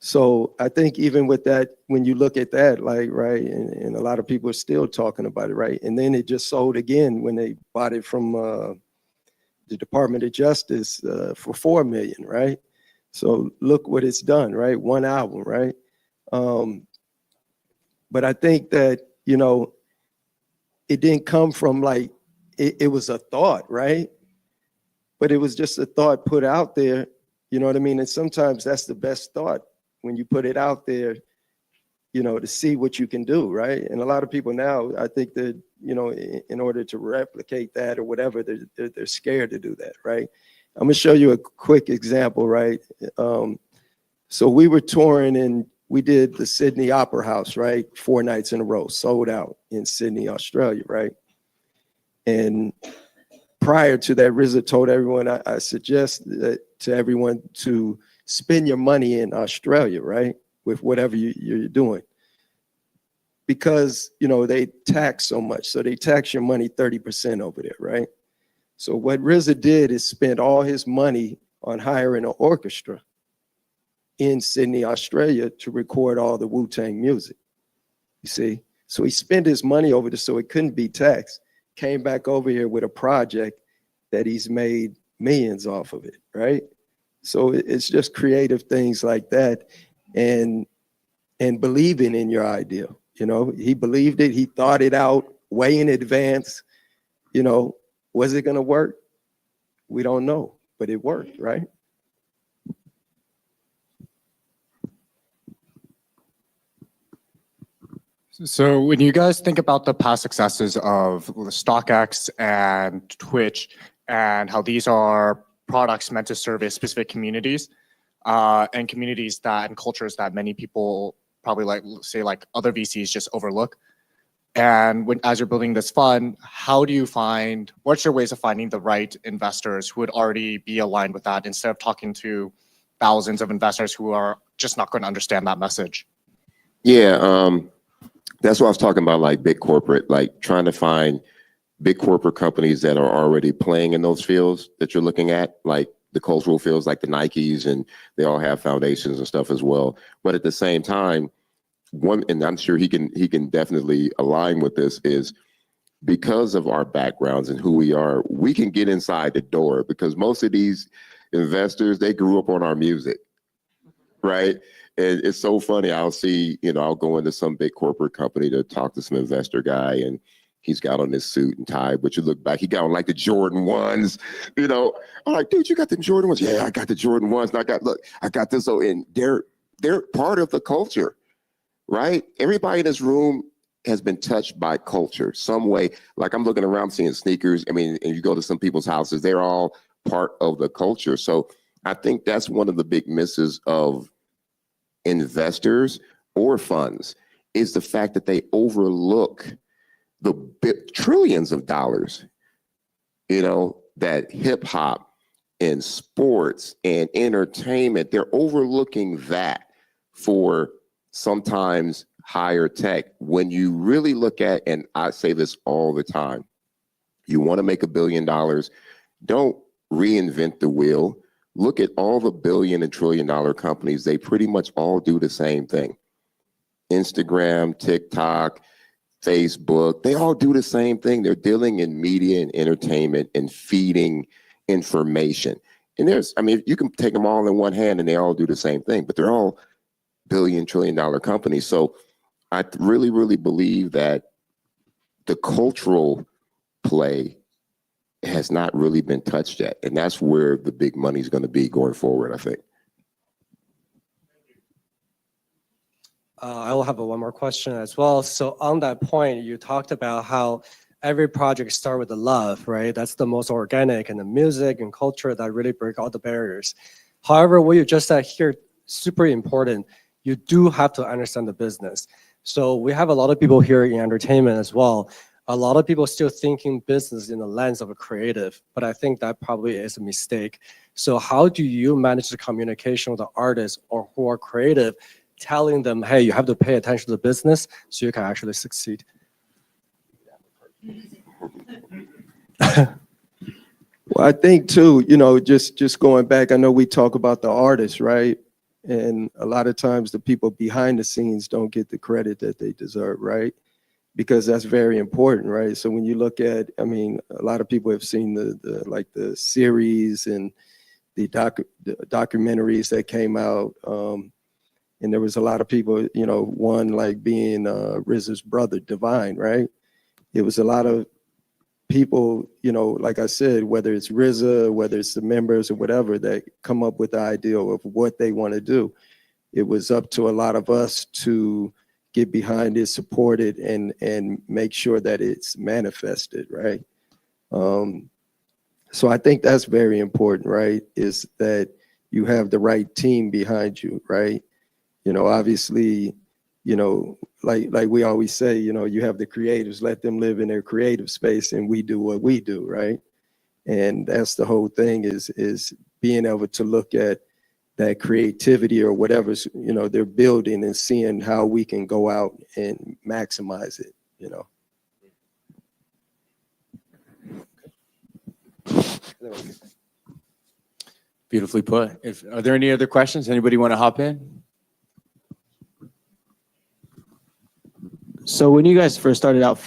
So I think even with that, when you look at that, like, right, and a lot of people are still talking about it, right? And then it just sold again when they bought it from the Department of Justice for $4 million, right? So look what it's done, right? One album, right? But I think that, you know, it didn't come from like, it was a thought, right? But it was just a thought put out there, you know what I mean? And sometimes that's the best thought, when you put it out there, you know, to see what you can do, right? And a lot of people now, I think that in order to replicate that or whatever, they're scared to do that, right? I'm gonna show you a quick example, right? So we were touring and we did the Sydney Opera House, right? 4 nights in a row, sold out in Sydney, Australia, right? And prior to that, RZA told everyone, I suggest that to everyone to spend your money in Australia, right? With whatever you're doing. Because, they tax so much. So they tax your money 30% over there, right? So what RZA did is spend all his money on hiring an orchestra in Sydney, Australia to record all the Wu-Tang music. You see? So he spent his money over there so it couldn't be taxed. Came back over here with a project that he's made millions off of it, right? So it's just creative things like that and believing in your idea. He believed it, he thought it out way in advance. Was it gonna work? We don't know, but it worked, right? So when you guys think about the past successes of StockX and Twitch and how these are products meant to serve specific communities and communities and cultures that many people probably like other VCs just overlook. And as you're building this fund, what's your ways of finding the right investors who would already be aligned with that instead of talking to thousands of investors who are just not going to understand that message? Yeah, that's what I was talking about, like big corporate, like trying to find big corporate companies that are already playing in those fields that you're looking at, like the cultural fields, like the Nikes, and they all have foundations and stuff as well. But at the same time, and I'm sure he can definitely align with this, is because of our backgrounds and who we are, we can get inside the door because most of these investors, they grew up on our music, right? And it's so funny. I'll see, I'll go into some big corporate company to talk to some investor guy, and he's got on this suit and tie, but you look back, he got on like the Jordan 1s, I'm like, dude, you got the Jordan 1s? Yeah, I got the Jordan 1s. And I got this. So, and they're part of the culture, right? Everybody in this room has been touched by culture some way. Like I'm looking around seeing sneakers. I mean, and you go to some people's houses, they're all part of the culture. So I think that's one of the big misses of investors or funds is the fact that they overlook the trillions of dollars, that hip hop and sports and entertainment, they're overlooking that for sometimes higher tech. When you really look at, and I say this all the time, you want to make $1 billion, don't reinvent the wheel. Look at all the billion and trillion dollar companies. They pretty much all do the same thing. Instagram, TikTok, Facebook, they all do the same thing. They're dealing in media and entertainment and feeding information. And you can take them all in one hand and they all do the same thing, but they're all billion, trillion dollar companies. So I really, really believe that the cultural play has not really been touched yet. And that's where the big money is going to be going forward, I think. I will have one more question as well. So on that point, you talked about how every project starts with the love, right? That's the most organic, and the music and culture that really break all the barriers. However, what you just said here, super important. You do have to understand the business. So we have a lot of people here in entertainment as well. A lot of people still thinking business in the lens of a creative, but I think that probably is a mistake. So how do you manage the communication with the artists or who are creative, telling them, hey, you have to pay attention to the business so you can actually succeed? Well, I think too, just going back, I know we talk about the artists, right? And a lot of times the people behind the scenes don't get the credit that they deserve, right? Because that's very important, right? So when you look at, a lot of people have seen the series and the documentaries that came out. And there was a lot of people, one like being RZA's brother, Divine, right? It was a lot of people, like I said, whether it's RZA, whether it's the members or whatever, that come up with the idea of what they want to do. It was up to a lot of us to get behind it, support it, and make sure that it's manifested, right? So I think that's very important, right? Is that you have the right team behind you, right? You know, obviously, you know, like we always say, you know, you have the creators, let them live in their creative space, and we do what we do, right? And that's the whole thing, is being able to look at that creativity or whatever's, you know, they're building, and seeing how we can go out and maximize it, you know. Beautifully put. Are there any other questions? Anybody want to hop in? So when you guys first started out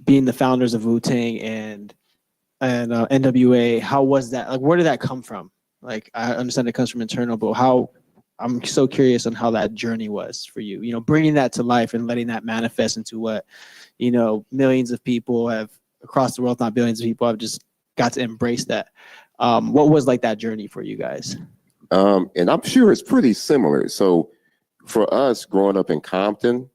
being the founders of Wu-Tang and N.W.A, how was that? Like, where did that come from? Like, I understand it comes from internal, but I'm so curious on how that journey was for you, you know, bringing that to life and letting that manifest into what, you know, millions of people have across the world, not billions of people have just got to embrace that. What was like that journey for you guys? And I'm sure it's pretty similar. So for us growing up in Compton,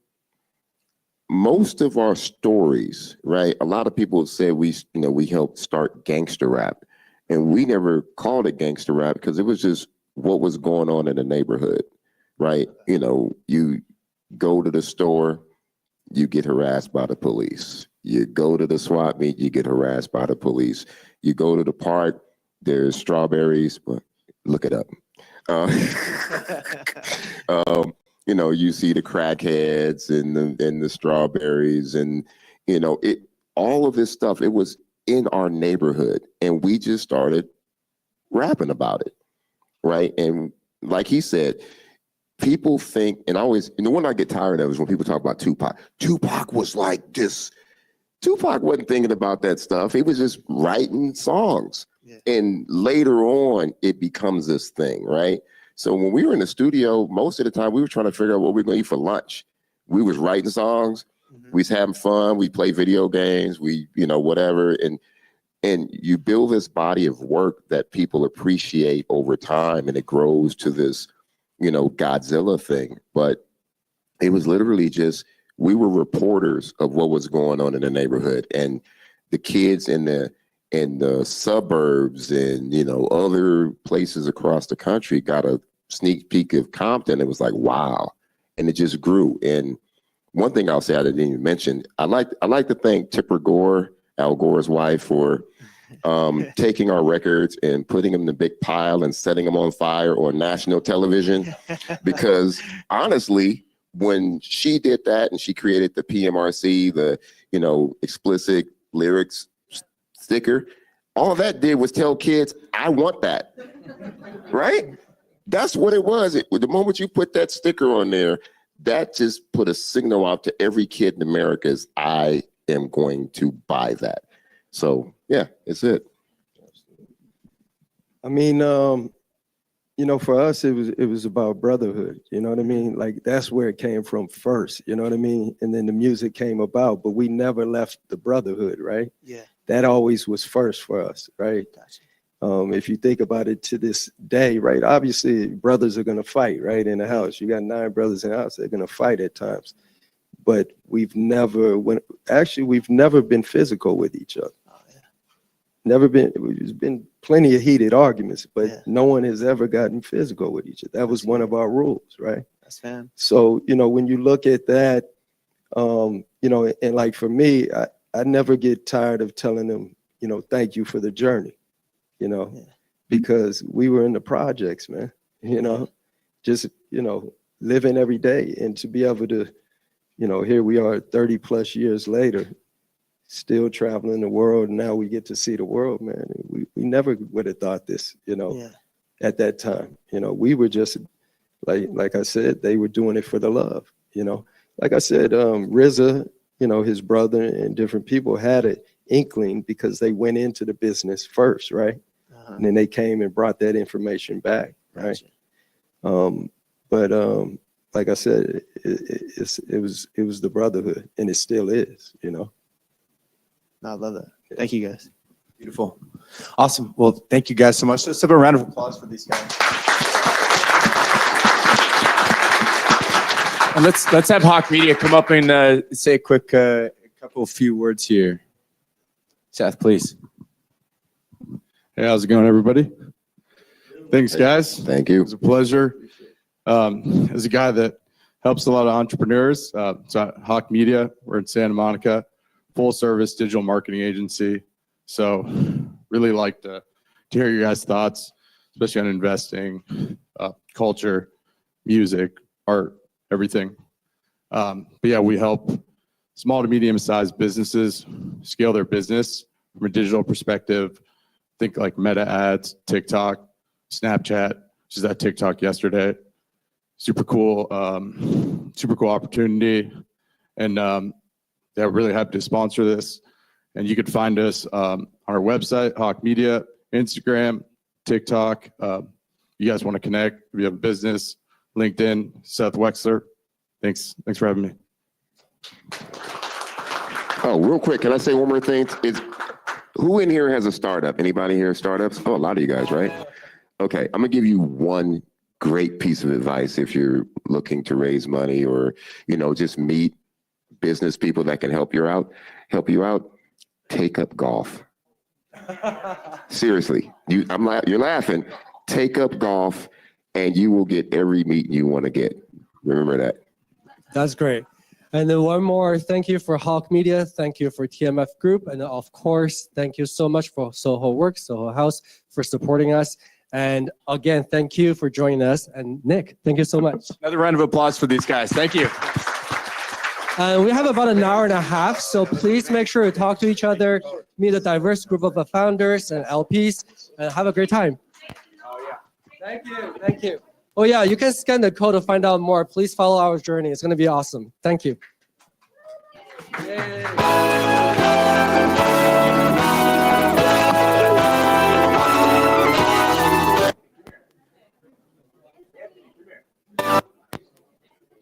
most of our stories, right? A lot of people say we helped start gangster rap, and we never called it gangster rap because it was just what was going on in the neighborhood, right? You know, you go to the store, you get harassed by the police. You go to the swap meet, you get harassed by the police. You go to the park, there's strawberries, but look it up. You know, you see the crackheads and the strawberries, and you know, all of this stuff. It was in our neighborhood, and we just started rapping about it, right? And like he said, people think, and the one I get tired of is when people talk about Tupac. Tupac was like this. Tupac wasn't thinking about that stuff. He was just writing songs. Yeah. And later on, it becomes this thing, right? So when we were in the studio, most of the time we were trying to figure out what we were going to eat for lunch. We was writing songs. Mm-hmm. We was having fun. We play video games. We, you know, whatever. And you build this body of work that people appreciate over time, and it grows to this, you know, Godzilla thing. But it was literally just, we were reporters of what was going on in the neighborhood, and the kids in the suburbs and, you know, other places across the country got a sneak peek of Compton. It was like, wow. And it just grew. And one thing I'll say I didn't even mention, I like to thank Tipper Gore, Al Gore's wife, for taking our records and putting them in a big pile and setting them on fire on national television. Because honestly, when she did that and she created the PMRC, the, you know, explicit lyrics sticker, all that did was tell kids, I want that, right? That's what it was. The moment you put that sticker on there, that just put a signal out to every kid in America is, I am going to buy that. So yeah, it's it. I mean, you know, for us, it was about brotherhood. You know what I mean? Like, that's where it came from first. You know what I mean? And then the music came about, but we never left the brotherhood, right? Yeah. That always was first for us, right? Gotcha. If you think about it to this day, right? Obviously, brothers are gonna fight, right? In the house, you got 9 brothers in the house. They're gonna fight at times, but we've never been physical with each other. Never been. There's been plenty of heated arguments, but no one has ever gotten physical with each other. That was one of our rules, right? That's fine. So, you know, when you look at that, you know, and like for me, I never get tired of telling them, you know, thank you for the journey, you know, because we were in the projects, man, you know, just, you know, living every day, and to be able to, you know, here we are 30 plus years later, still traveling the world, and now we get to see the world, man. We never would have thought this, you know, at that time. You know, we were just, like I said, they were doing it for the love, you know. Like I said, RZA, you know, his brother and different people had an inkling because they went into the business first, right? Uh-huh. And then they came and brought that information back, right? Gotcha. But like I said, it was the brotherhood, and it still is, you know. I love that. Thank you, guys. Beautiful. Awesome. Well, thank you guys so much. Let's have a round of applause for these guys. And let's have Hawk Media come up and say a quick couple few words here. Seth, please. Hey, how's it going, everybody? Thanks, guys. Thank you. It was a pleasure. As a guy that helps a lot of entrepreneurs, so at Hawk Media, we're in Santa Monica, full service digital marketing agency. So really like to hear your guys' thoughts, especially on investing, culture, music, art, everything. But yeah, we help small to medium-sized businesses scale their business from a digital perspective. Think like Meta ads, TikTok, Snapchat, which is that TikTok yesterday. Super cool opportunity. And yeah, really happy to sponsor this. And you can find us on our website, Hawk Media, Instagram, TikTok. You guys want to connect, if you have a business, LinkedIn, Seth Wexler. Thanks for having me. Oh, real quick, can I say one more thing? Who in here has a startup? Anybody here startups? Oh, a lot of you guys, right? Okay, I'm gonna give you one great piece of advice if you're looking to raise money or, just meet business people that can help you out. Take up golf. Seriously, you're laughing. Take up golf and you will get every meeting you want to get. Remember that. That's great. And then one more, thank you for Hawk Media, thank you for TMF Group, and of course, thank you so much for Soho Works, Soho House, for supporting us. And again, thank you for joining us. And Nick, thank you so much. Another round of applause for these guys. Thank you. We have about an hour and a half, so please make sure to talk to each other, meet a diverse group of founders and LPs, and have a great time. Thank you. Oh yeah, you can scan the code to find out more. Please follow our journey. It's going to be awesome. Thank you. Yay.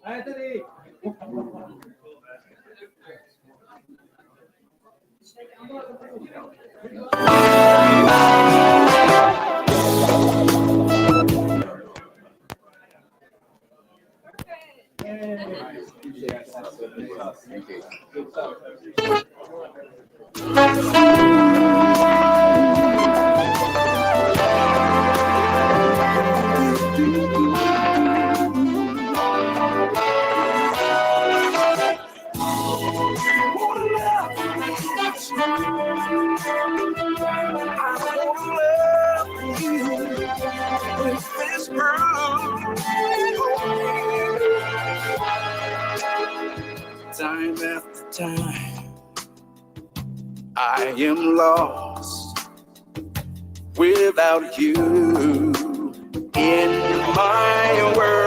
Anthony. Time after time, I am lost without you in my world.